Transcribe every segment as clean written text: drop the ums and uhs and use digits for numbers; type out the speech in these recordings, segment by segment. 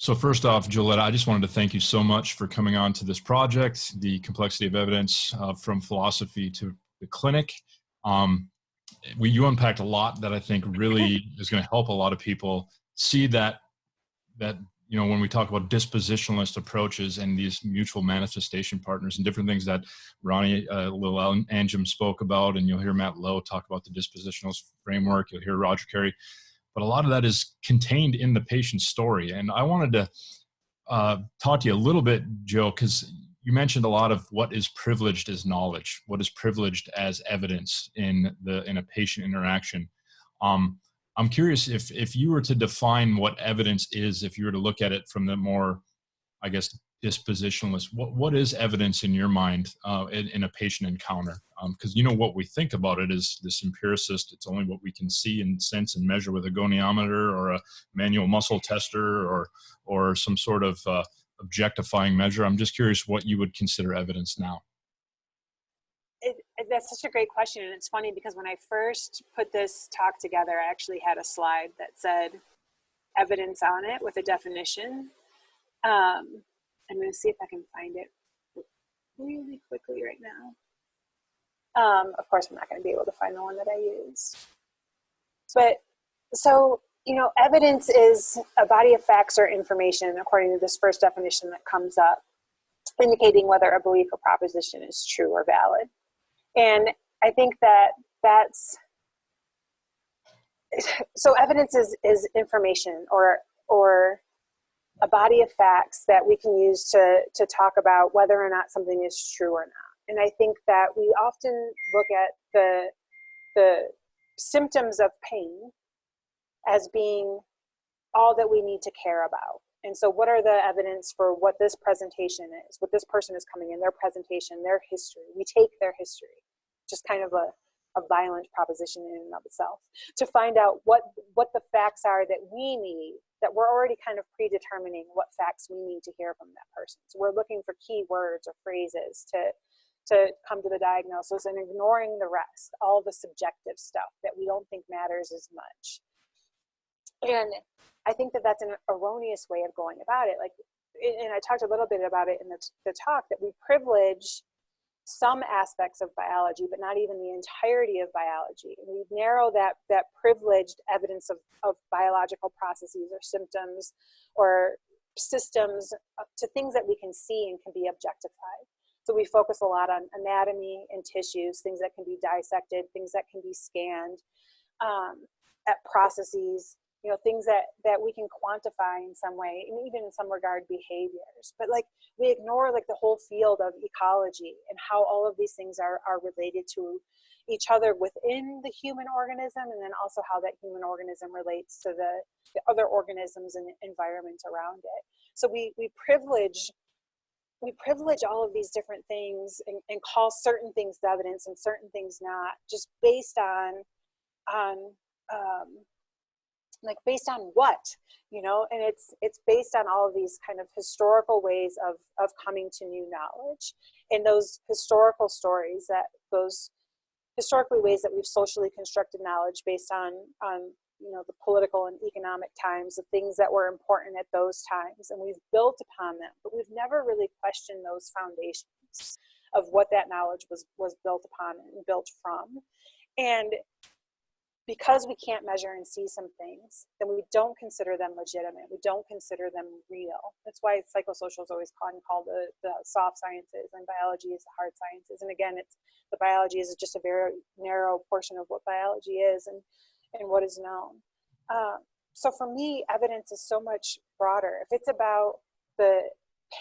So first off, Joletta, I just wanted to thank you so much for coming on to this project, the complexity of evidence from philosophy to the clinic. Um, you unpacked a lot that I think really is going to help a lot of people see that when we talk about dispositionalist approaches and these mutual manifestation partners and different things that Ronnie Lil Angem spoke about, and you'll hear Matt Lowe talk about the dispositionalist framework, you'll hear Roger Carey, but a lot of that is contained in the patient's story. And I wanted to talk to you a little bit, Joe, because you mentioned a lot of what is privileged as knowledge, what is privileged as evidence in a patient interaction. I'm curious if you were to define what evidence is, if you were to look at it from the more, I guess, dispositionalist, what is evidence in your mind in a patient encounter? Because what we think about it is this empiricist. It's only what we can see and sense and measure with a goniometer or a manual muscle tester or some sort of objectifying measure. I'm just curious what you would consider evidence now. That's such a great question. And it's funny because when I first put this talk together, I actually had a slide that said evidence on it with a definition. I'm going to see if I can find it really quickly right now. Of course, I'm not going to be able to find the one that I use. But so, evidence is a body of facts or information, according to this first definition that comes up, indicating whether a belief or proposition is true or valid. And I think so evidence is information or a body of facts that we can use to talk about whether or not something is true or not. And I think that we often look at the symptoms of pain as being all that we need to care about. And so what are the evidence for what this presentation is, what this person is coming in, their presentation, their history? We take their history, just kind of a violent proposition in and of itself, to find out what the facts are that we need, that we're already kind of predetermining what facts we need to hear from that person. So we're looking for key words or phrases to come to the diagnosis and ignoring the rest, all the subjective stuff that we don't think matters as much. And I think that that's an erroneous way of going about it. And I talked a little bit about it in the talk, that we privilege some aspects of biology, but not even the entirety of biology. And we narrow that privileged evidence of biological processes or symptoms or systems to things that we can see and can be objectified. So we focus a lot on anatomy and tissues, things that can be dissected, things that can be scanned, at processes, things that we can quantify in some way, and even in some regard behaviors. But we ignore the whole field of ecology and how all of these things are related to each other within the human organism, and then also how that human organism relates to the other organisms and environment around it. So we privilege all of these different things and call certain things evidence and certain things not, just based on based on what, and it's based on all of these kind of historical ways of coming to new knowledge, and those historical stories, those historically ways that we've socially constructed knowledge based on the political and economic times, the things that were important at those times, and we've built upon them, but we've never really questioned those foundations of what that knowledge was built upon and built from. And because we can't measure and see some things, then we don't consider them legitimate. We don't consider them real. That's why psychosocial is always called the soft sciences, and biology is the hard sciences. And again, the biology is just a very narrow portion of what biology is and what is known. So for me, evidence is so much broader. If it's about the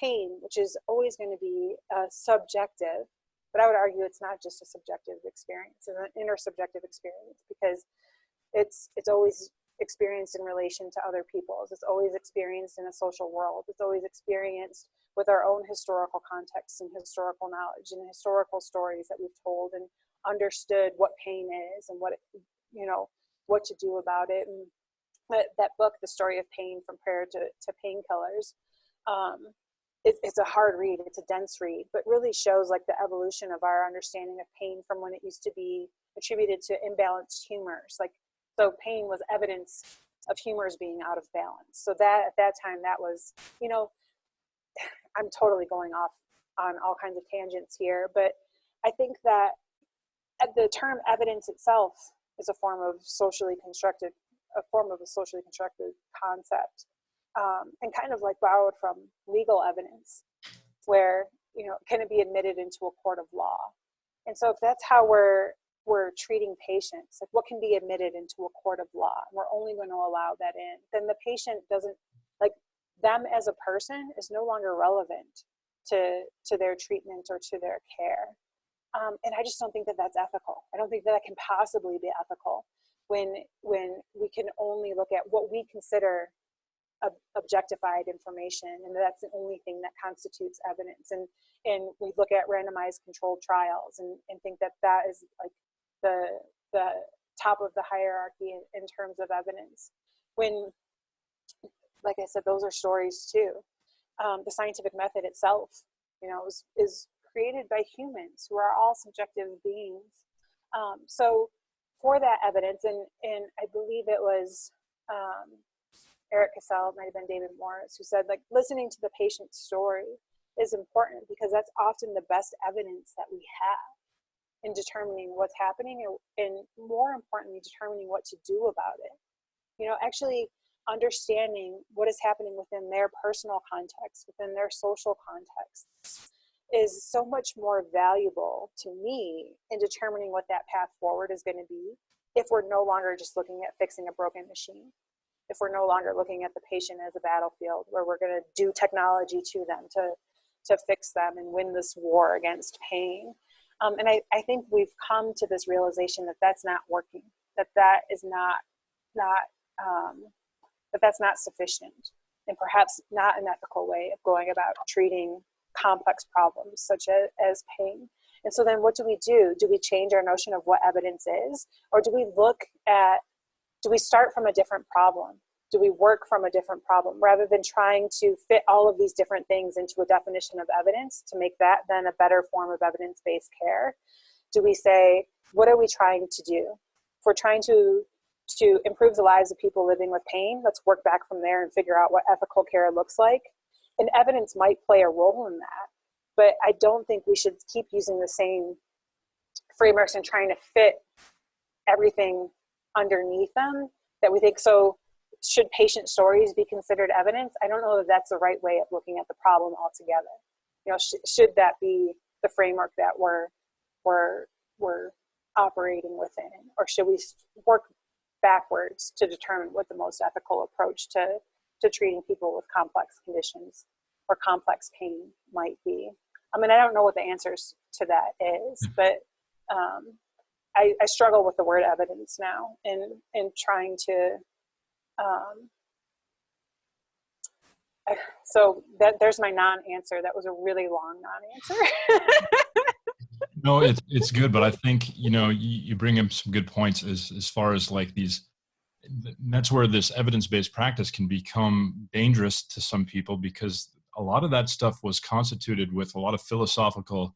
pain, which is always going to be subjective, but I would argue it's not just a subjective experience, it's an intersubjective experience, because it's always experienced in relation to other people's. It's always experienced in a social world. It's always experienced with our own historical contexts and historical knowledge and historical stories that we've told and understood what pain is and what to do about it. And that book, The Story of Pain from Prayer to Painkillers, it's a hard read, it's a dense read, but really shows the evolution of our understanding of pain from when it used to be attributed to imbalanced humors. So pain was evidence of humors being out of balance. So that at that time, that was, you know, I'm totally going off on all kinds of tangents here, but I think that the term evidence itself is a form of a socially constructed concept, and kind of like borrowed from legal evidence, where, you know, can it be admitted into a court of law? And so if that's how we're treating patients, like what can be admitted into a court of law, and we're only going to allow that in, then the patient doesn't, like, them as a person is no longer relevant to their treatment or to their care. And I just don't think that that's ethical. I don't think that can possibly be ethical when we can only look at what we consider objectified information, and that's the only thing that constitutes evidence. And we look at randomized controlled trials and think that that is like the top of the hierarchy in terms of evidence. When, like I said, those are stories too. The scientific method itself, you know, is created by humans who are all subjective beings. So for that evidence, and I believe it was Eric Cassell, it might have been David Morris, who said, like, listening to the patient's story is important because that's often the best evidence that we have in determining what's happening, and more importantly, determining what to do about it. You know, actually understanding what is happening within their personal context, within their social context, is so much more valuable to me in determining what that path forward is going to be, if we're no longer just looking at fixing a broken machine, if we're no longer looking at the patient as a battlefield where we're going to do technology to them to fix them and win this war against pain. And I think we've come to this realization that that's not working, that is that's not sufficient, and perhaps not an ethical way of going about treating complex problems such as pain. And so then what do we do? Do we change our notion of what evidence is? Or do we start from a different problem? Do we work from a different problem rather than trying to fit all of these different things into a definition of evidence to make that then a better form of evidence-based care? Do we say, what are we trying to do? If we're trying to improve the lives of people living with pain, let's work back from there and figure out what ethical care looks like. And evidence might play a role in that, but I don't think we should keep using the same frameworks and trying to fit everything underneath them that we think. So should patient stories be considered evidence? I don't know that that's the right way of looking at the problem altogether. You know, should that be the framework that we're operating within, or should we work backwards to determine what the most ethical approach to treating people with complex conditions or complex pain might be? I mean, I don't know what the answers to that is, but I struggle with the word evidence now and trying to, so there's my non-answer. That was a really long non-answer. No, it's good, but I think, you know, you bring up some good points as far as like these. That's where this evidence-based practice can become dangerous to some people, because a lot of that stuff was constituted with a lot of philosophical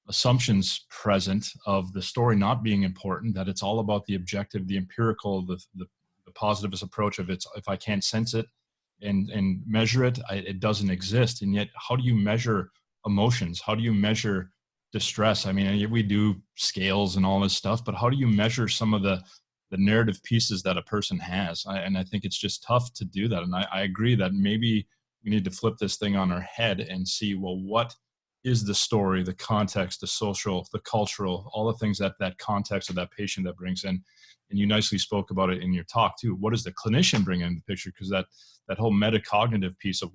assumptions present of the story not being important, that it's all about the objective, the empirical, the positivist approach of if I can't sense it and measure it, it doesn't exist. And yet, how do you measure emotions? How do you measure distress? I mean, we do scales and all this stuff, but how do you measure some of the narrative pieces that a person has? And I think it's just tough to do that. And I agree that maybe we need to flip this thing on our head and see, well, what is the story, the context, the social, the cultural, all the things that context of that patient that brings in. And you nicely spoke about it in your talk too. What does the clinician bring in the picture? Because that whole metacognitive piece of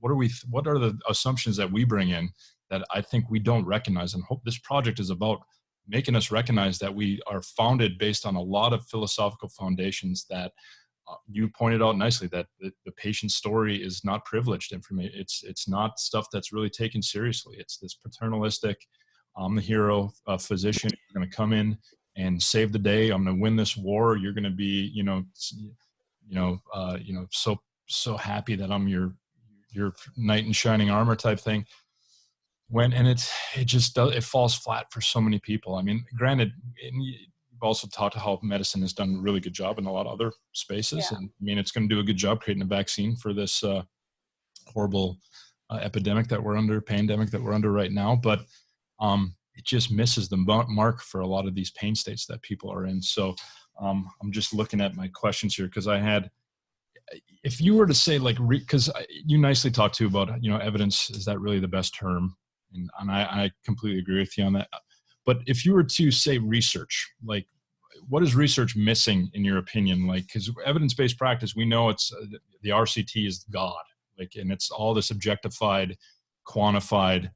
what are the assumptions that we bring in that I think we don't recognize, and hope this project is about making us recognize that we are founded based on a lot of philosophical foundations that you pointed out nicely, that the patient's story is not privileged information. It's not stuff that's really taken seriously. It's this paternalistic, I'm the hero, physician who's going to come in and save the day. I'm going to win this war. You're going to be, so happy that I'm your knight in shining armor type thing. It falls flat for so many people. I mean, granted, we've also talked how medicine has done a really good job in a lot of other spaces. Yeah. And I mean, it's going to do a good job creating a vaccine for this horrible epidemic that we're under, pandemic that we're under right now. But it just misses the mark for a lot of these pain states that people are in. So I'm just looking at my questions here, because I had, if you were to say like, because you nicely talked too about, you know, evidence, is that really the best term? And I completely agree with you on that. But if you were to say research, like what is research missing in your opinion? Like, because evidence-based practice, we know it's the RCT is God, like, and it's all this objectified, quantified,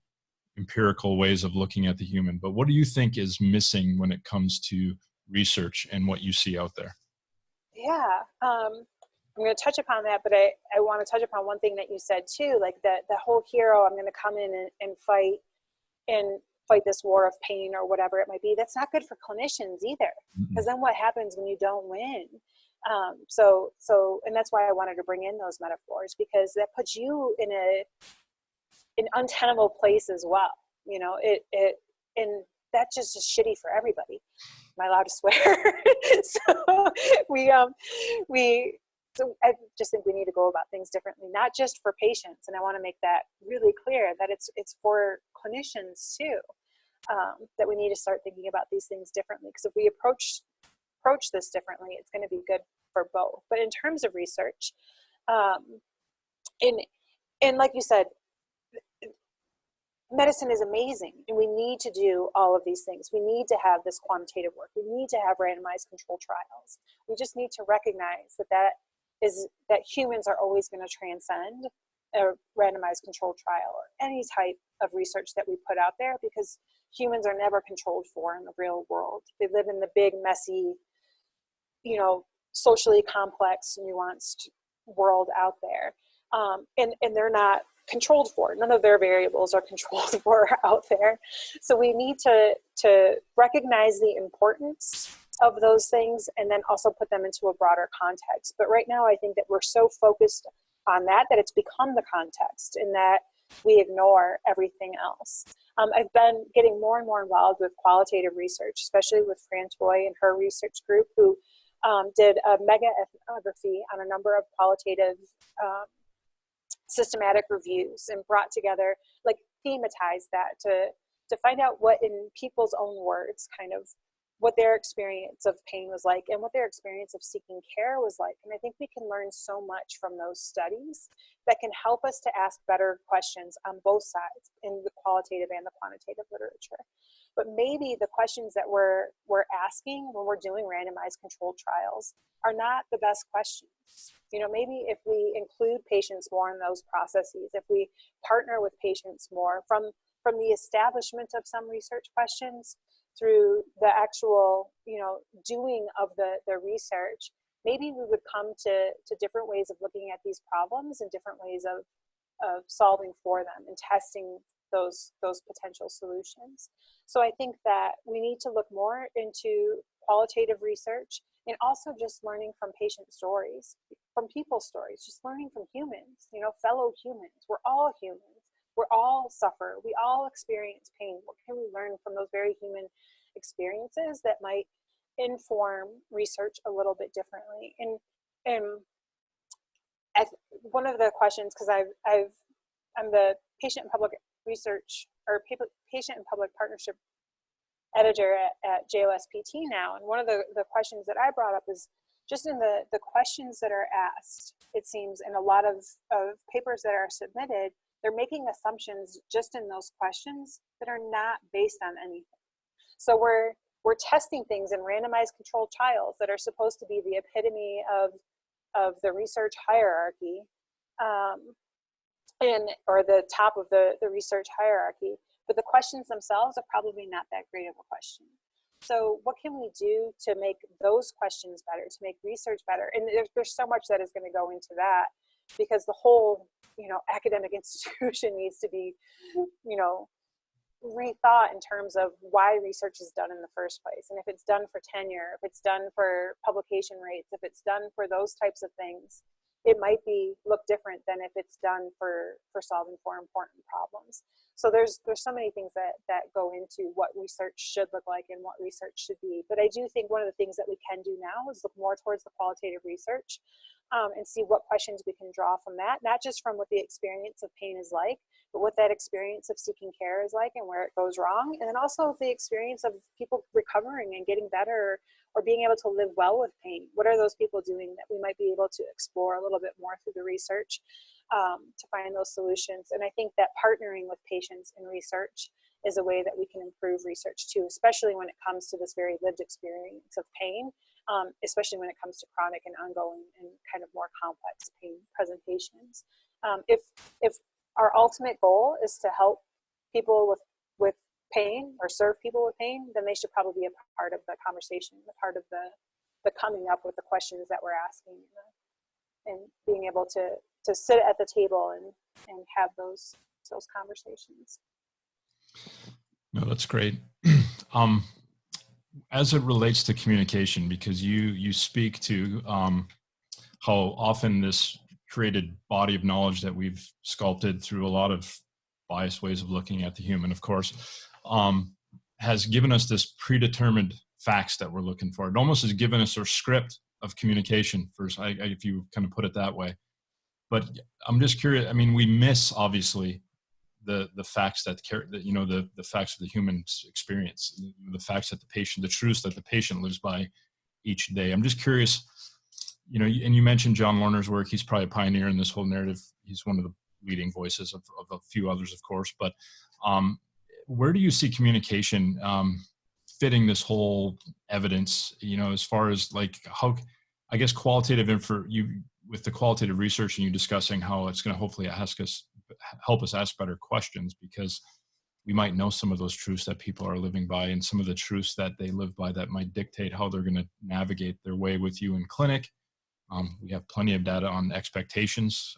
empirical ways of looking at the human. But what do you think is missing when it comes to research and what you see out there? Yeah. I'm going to touch upon that, but I want to touch upon one thing that you said too, like the whole hero, I'm going to come in and fight this war of pain or whatever it might be. That's not good for clinicians either, because then what happens when you don't win? And that's why I wanted to bring in those metaphors, because that puts you in an untenable place as well. You know, and that just is shitty for everybody. Am I allowed to swear? So I just think we need to go about things differently, not just for patients. And I want to make that really clear that it's for clinicians too, that we need to start thinking about these things differently. Because if we approach this differently, it's going to be good for both. But in terms of research, and like you said, medicine is amazing, and we need to do all of these things. We need to have this quantitative work. We need to have randomized controlled trials. We just need to recognize that humans are always going to transcend a randomized controlled trial or any type of research that we put out there, because humans are never controlled for in the real world. They live in the big, messy, you know, socially complex, nuanced world out there. And they're not controlled for. None of their variables are controlled for out there. So we need to recognize the importance of those things and then also put them into a broader context. But right now, I think that we're so focused on that it's become the context, and that we ignore everything else. I've been getting more and more involved with qualitative research, especially with Fran Toy and her research group, who did a mega ethnography on a number of qualitative systematic reviews, and brought together, like, thematized that to find out what, in people's own words, kind of what their experience of pain was like and what their experience of seeking care was like. And I think we can learn so much from those studies that can help us to ask better questions on both sides, in the qualitative and the quantitative literature. But maybe the questions that we're asking when we're doing randomized controlled trials are not the best questions. You know, maybe if we include patients more in those processes, if we partner with patients more from the establishment of some research questions through the actual, you know, doing of the research, maybe we would come to different ways of looking at these problems and different ways of solving for them and testing those potential solutions. So I think that we need to look more into qualitative research, and also just learning from patient stories, from people's stories, just learning from humans, you know, fellow humans. We're all humans. We all suffer. We all experience pain. What can we learn from those very human experiences that might inform research a little bit differently? And one of the questions, because I'm the patient and public research, or patient and public partnership editor at JOSPT now, and one of the questions that I brought up is just in the questions that are asked. It seems in a lot of papers that are submitted, they're making assumptions just in those questions that are not based on anything. So we're testing things in randomized controlled trials that are supposed to be the epitome of the research hierarchy, or the top of the research hierarchy. But the questions themselves are probably not that great of a question. So what can we do to make those questions better, to make research better? And there's so much that is going to go into that, because the whole, you know, academic institution needs to be, you know, rethought in terms of why research is done in the first place. And if it's done for tenure, if it's done for publication rates, if it's done for those types of things, it might look different than if it's done for solving for important problems. So there's so many things that go into what research should look like and what research should be. But I do think one of the things that we can do now is look more towards the qualitative research, and see what questions we can draw from that, not just from what the experience of pain is like, but what that experience of seeking care is like and where it goes wrong. And then also the experience of people recovering and getting better or being able to live well with pain. What are those people doing that we might be able to explore a little bit more through the research, to find those solutions? And I think that partnering with patients in research is a way that we can improve research too, especially when it comes to this very lived experience of pain, especially when it comes to chronic and ongoing and kind of more complex pain presentations. If our ultimate goal is to help people with pain or serve people with pain, then they should probably be a part of the conversation, a part of the coming up with the questions that we're asking, and being able to sit at the table and have those conversations. No, that's great. As it relates to communication, because you speak to how often this created body of knowledge that we've sculpted through a lot of biased ways of looking at the human, of course, has given us this predetermined facts that we're looking for. It almost has given us a script of communication, if you kind of put it that way. But I'm just curious. I mean, we miss obviously the facts that the facts of the human experience, the facts that the truths that the patient lives by each day. I'm just curious, and you mentioned John Lerner's work. He's probably a pioneer in this whole narrative. He's one of the leading voices of a few others, of course. But where do you see communication fitting this whole evidence? As far as like how, I guess, with the qualitative research and you discussing how it's going to hopefully help us ask better questions, because we might know some of those truths that people are living by and some of the truths that they live by that might dictate how they're going to navigate their way with you in clinic. We have plenty of data on expectations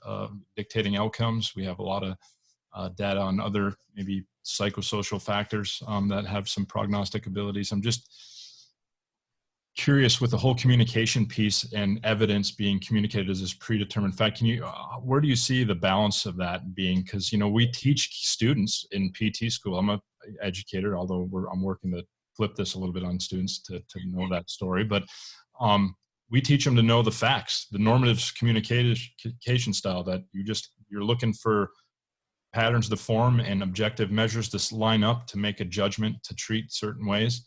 dictating outcomes. We have a lot of data on other maybe psychosocial factors that have some prognostic abilities. I'm just curious with the whole communication piece and evidence being communicated as this predetermined fact. Where do you see the balance of that being? Because, we teach students in PT school. I'm an educator, although I'm working to flip this a little bit on students to know that story. But we teach them to know the facts, the normative communication style, that you're looking for patterns to form and objective measures to line up to make a judgment to treat certain ways.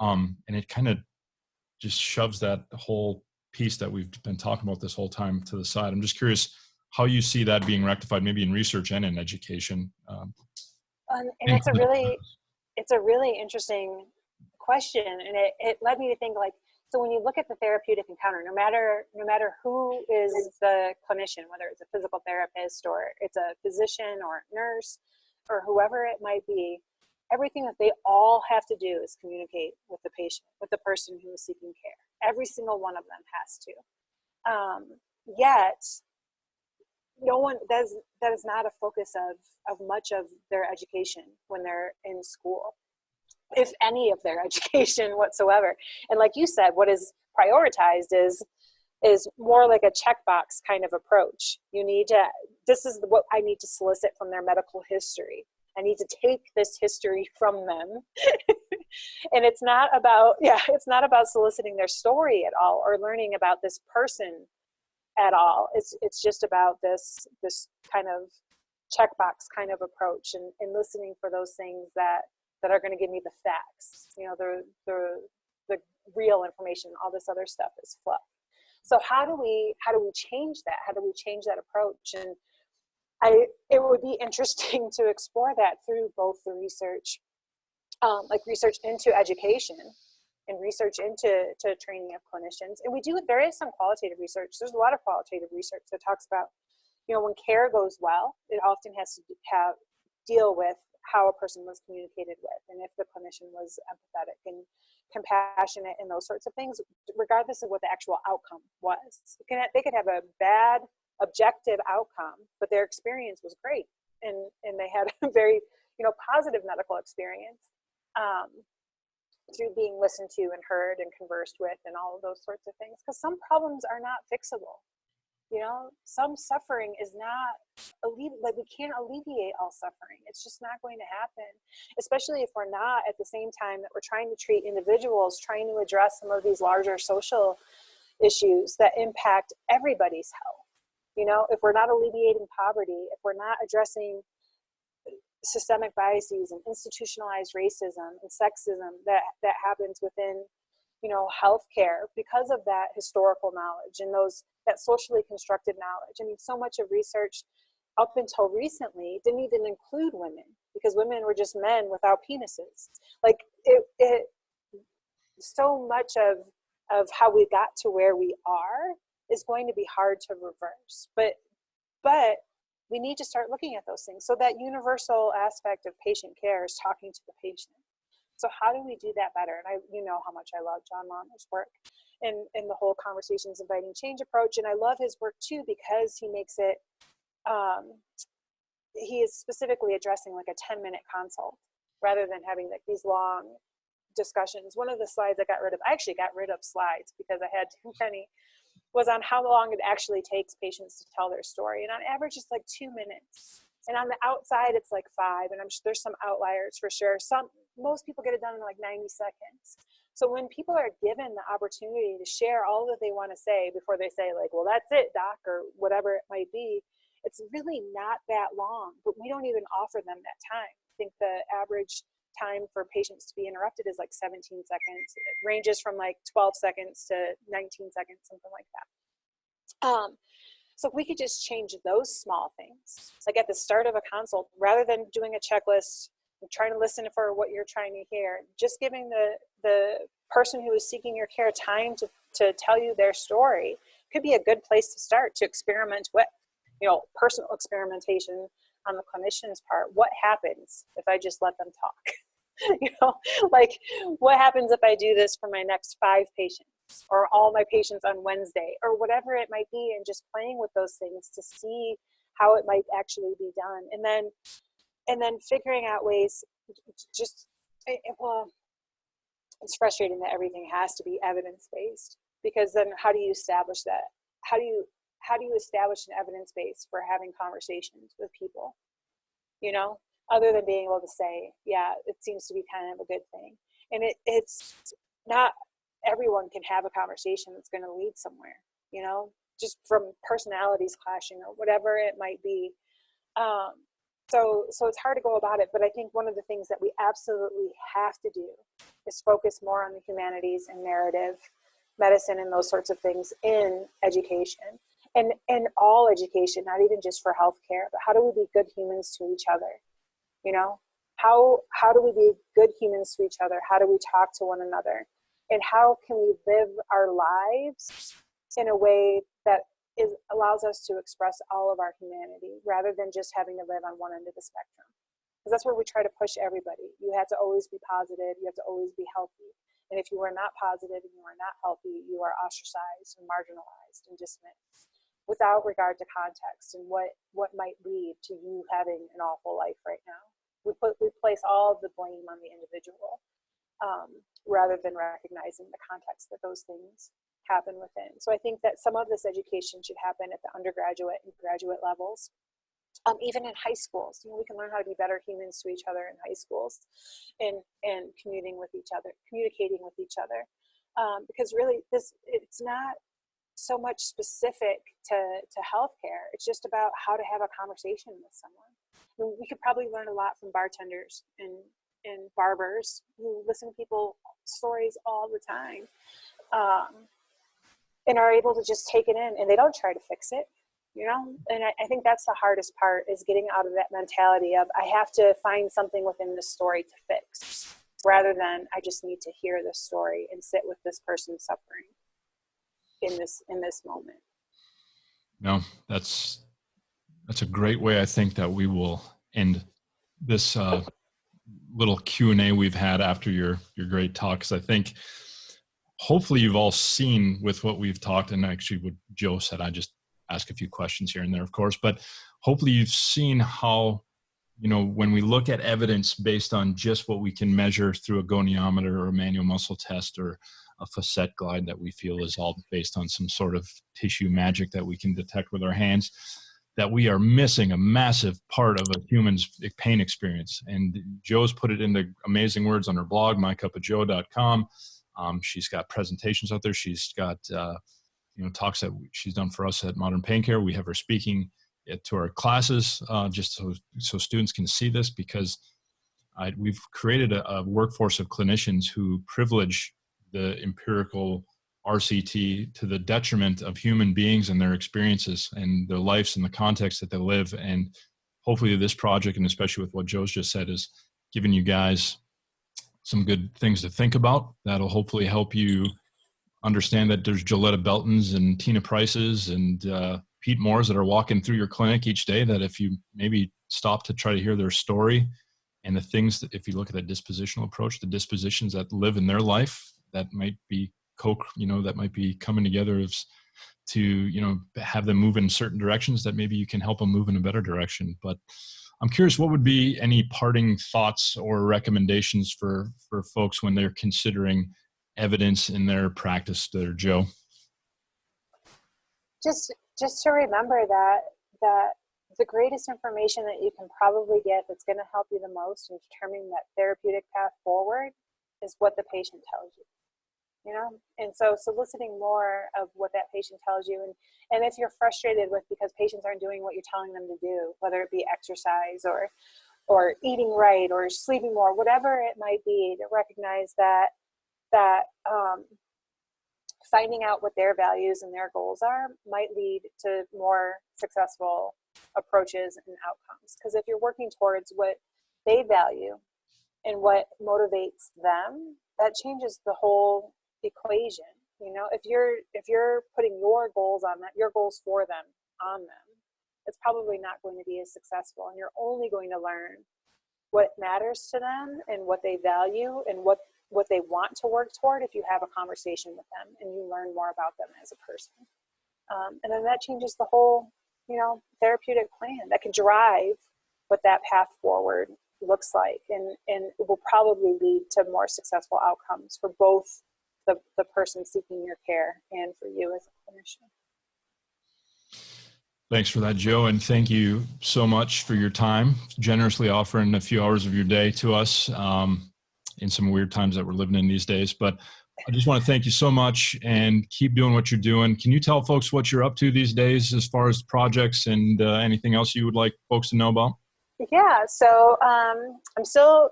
And it kind of just shoves that whole piece that we've been talking about this whole time to the side. I'm just curious how you see that being rectified, maybe in research and in education. And it's a really interesting question, and it led me to think, like, so when you look at the therapeutic encounter, no matter who is the clinician, whether it's a physical therapist or it's a physician or a nurse or whoever it might be, everything that they all have to do is communicate with the patient, with the person who is seeking care. Every single one of them has to. Yet, no one that is not a focus of much of their education when they're in school, if any of their education whatsoever. And like you said, what is prioritized is more like a checkbox kind of approach. This is what I need to solicit from their medical history. I need to take this history from them. And it's not about soliciting their story at all or learning about this person at all. It's just about this kind of checkbox kind of approach and listening for those things that are going to give me the facts. The real information. All this other stuff is fluff. So how do we change that? How do we change that approach? And it would be interesting to explore that through both the research, like research into education and research into training of clinicians. And there is some qualitative research. There's a lot of qualitative research that talks about, when care goes well, it often has to deal with how a person was communicated with and if the clinician was empathetic and compassionate and those sorts of things, regardless of what the actual outcome was. They could have a bad objective outcome, but their experience was great, and they had a very positive medical experience through being listened to and heard and conversed with and all of those sorts of things, because some problems are not fixable. You know, some suffering is not, like we can't alleviate all suffering. It's just not going to happen, especially if we're not at the same time that we're trying to treat individuals, trying to address some of these larger social issues that impact everybody's health. You know, if we're not alleviating poverty, if we're not addressing systemic biases and institutionalized racism and sexism that happens within, you know, healthcare because of that historical knowledge and that socially constructed knowledge. I mean, so much of research up until recently didn't even include women because women were just men without penises. Like so much of how we got to where we are is going to be hard to reverse. But we need to start looking at those things. So that universal aspect of patient care is talking to the patient. So how do we do that better? And you know how much I love John Launer's work and the whole Conversations Inviting Change approach. And I love his work too, because he makes it, he is specifically addressing like a 10-minute consult rather than having like these long discussions. One of the slides I actually got rid of slides because I had too many, was on how long it actually takes patients to tell their story. And on average, it's like 2 minutes. And on the outside, it's like 5. And I'm sure there's some outliers for sure. Most people get it done in like 90 seconds. So when people are given the opportunity to share all that they want to say before they say like, well, that's it, doc, or whatever it might be, it's really not that long, but we don't even offer them that time. I think the average time for patients to be interrupted is like 17 seconds. It ranges from like 12 seconds to 19 seconds, something like that. So if we could just change those small things, like at the start of a consult, rather than doing a checklist, and trying to listen for what you're trying to hear, just giving the person who is seeking your care time to tell you their story could be a good place to start to experiment with, you know, personal experimentation on the clinician's part. What happens if I just let them talk? You know, like what happens if I do this for my next 5 patients or all my patients on Wednesday or whatever it might be, and just playing with those things to see how it might actually be done. And then figuring out ways, well, it's frustrating that everything has to be evidence-based, because then how do you establish that? How do you establish an evidence base for having conversations with people, you know, other than being able to say, yeah, it seems to be kind of a good thing. And it's not everyone can have a conversation that's going to lead somewhere, you know, just from personalities clashing or whatever it might be. So it's hard to go about it, but I think one of the things that we absolutely have to do is focus more on the humanities and narrative medicine and those sorts of things in education and all education, not even just for healthcare, but how do we be good humans to each other? You know, how do we be good humans to each other? How do we talk to one another? And how can we live our lives in a way that allows us to express all of our humanity rather than just having to live on one end of the spectrum? Because that's where we try to push everybody. You have to always be positive. You have to always be healthy. And if you are not positive and you are not healthy, you are ostracized and marginalized and dismissed without regard to context and what might lead to you having an awful life right now. We place all of the blame on the individual rather than recognizing the context that those things happen within. So I think that some of this education should happen at the undergraduate and graduate levels. Even in high schools, you know, we can learn how to be better humans to each other in high schools and communicating with each other, because really it's not so much specific to healthcare. It's just about how to have a conversation with someone. I mean, we could probably learn a lot from bartenders and barbers who listen to people's stories all the time. And are able to just take it in, and they don't try to fix it, you know? And I think that's the hardest part, is getting out of that mentality of I have to find something within the story to fix, rather than I just need to hear this story and sit with this person suffering in this moment. No, that's a great way. I think that we will end this little Q&A we've had after your great talk, because I think hopefully you've all seen with what we've talked, and actually what Joe said, I just ask a few questions here and there, of course, but hopefully you've seen how, you know, when we look at evidence based on just what we can measure through a goniometer or a manual muscle test or a facet glide that we feel is all based on some sort of tissue magic that we can detect with our hands, that we are missing a massive part of a human's pain experience. And Joe's put it into amazing words on her blog, mycupofjoe.com. She's got presentations out there. She's got talks that she's done for us at Modern Pain Care. We have her speaking to our classes just so students can see this, because we've created a workforce of clinicians who privilege the empirical RCT to the detriment of human beings and their experiences and their lives and the context that they live. And hopefully this project, and especially with what Joe's just said, is giving you guys some good things to think about that'll hopefully help you understand that there's Joletta Beltons and Tina Prices and Pete Moores that are walking through your clinic each day, that if you maybe stop to try to hear their story and the things that, if you look at that dispositional approach, the dispositions that live in their life that might be that might be coming together to have them move in certain directions, that maybe you can help them move in a better direction. But I'm curious, what would be any parting thoughts or recommendations for folks when they're considering evidence in their practice there, Joe? Just to remember that the greatest information that you can probably get that's going to help you the most in determining that therapeutic path forward is what the patient tells you. And so soliciting more of what that patient tells you, and if you're frustrated with because patients aren't doing what you're telling them to do, whether it be exercise or eating right or sleeping more, whatever it might be, to recognize that finding out what their values and their goals are might lead to more successful approaches and outcomes. Because if you're working towards what they value and what motivates them, that changes the whole equation. If you're putting your goals on that, your goals for them on them, it's probably not going to be as successful, and you're only going to learn what matters to them and what they value and what they want to work toward if you have a conversation with them and you learn more about them as a person. And then that changes the whole therapeutic plan that can drive what that path forward looks like, and it will probably lead to more successful outcomes for both the person seeking your care and for you as a clinician. Thanks for that, Joe, and thank you so much for your time, generously offering a few hours of your day to us in some weird times that we're living in these days. But I just want to thank you so much and keep doing what you're doing. Can you tell folks what you're up to these days as far as projects and anything else you would like folks to know about? Yeah, so I still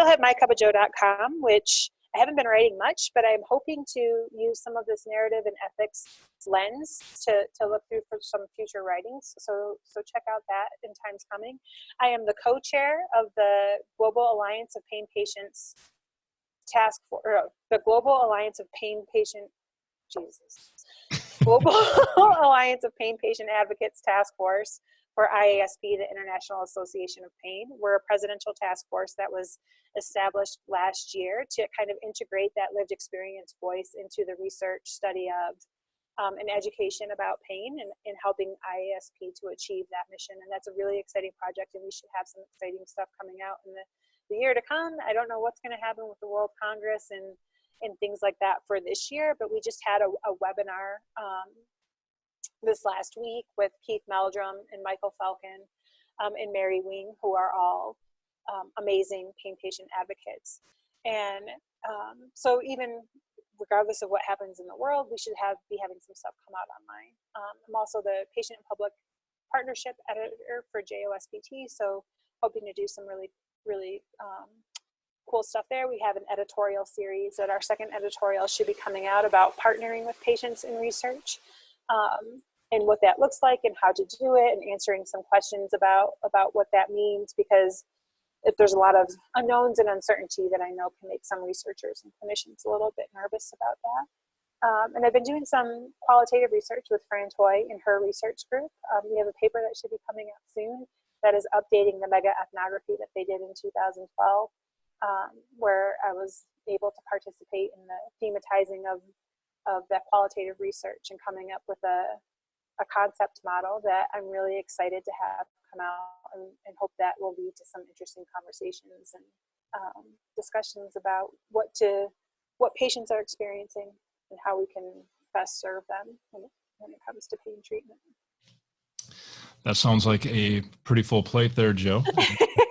have mycupofjoe.com, which I haven't been writing much, but I'm hoping to use some of this narrative and ethics lens to look through for some future writings. So check out that in times coming. I am the co-chair of the Global Alliance of Pain Patients Task Force, the Global Alliance of Pain Patient, Global Alliance of Pain Patient Advocates Task Force for IASP, the International Association of Pain. We're a presidential task force that was established last year to kind of integrate that lived experience voice into the research study of and education about pain and helping IASP to achieve that mission. And that's a really exciting project, and we should have some exciting stuff coming out in the year to come. I don't know what's going to happen with the World Congress and things like that for this year, but we just had a webinar this last week with Keith Meldrum and Michael Falcon and Mary Wing, who are all amazing pain patient advocates. And so even regardless of what happens in the world, we should be having some stuff come out online. I'm also the patient and public partnership editor for JOSPT, so hoping to do some really, really cool stuff there. We have an editorial series that our second editorial should be coming out about partnering with patients in research. And what that looks like and how to do it, and answering some questions about what that means, because if there's a lot of unknowns and uncertainty that I know can make some researchers and clinicians a little bit nervous about that. And I've been doing some qualitative research with Fran Toy and her research group. We have a paper that should be coming out soon that is updating the mega ethnography that they did in 2012, where I was able to participate in the thematizing of that qualitative research and coming up with a concept model that I'm really excited to have come out, and hope that will lead to some interesting conversations and discussions about what to what patients are experiencing and how we can best serve them when it comes to pain treatment. That sounds like a pretty full plate there, Joe.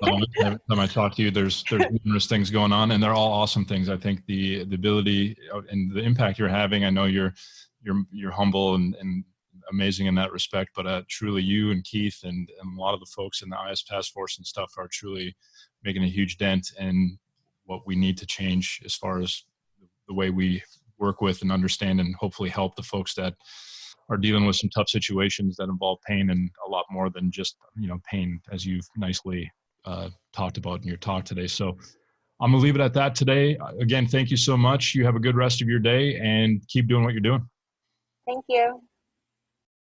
Every time I talk to you, there's numerous things going on, and they're all awesome things. I think the ability and the impact you're having. I know you're humble and amazing in that respect, but truly you and Keith and a lot of the folks in the IS task force and stuff are truly making a huge dent in what we need to change as far as the way we work with and understand and hopefully help the folks that are dealing with some tough situations that involve pain and a lot more than just, pain, as you've nicely talked about in your talk today. So I'm gonna leave it at that today. Again, thank you so much. You have a good rest of your day and keep doing what you're doing. Thank you.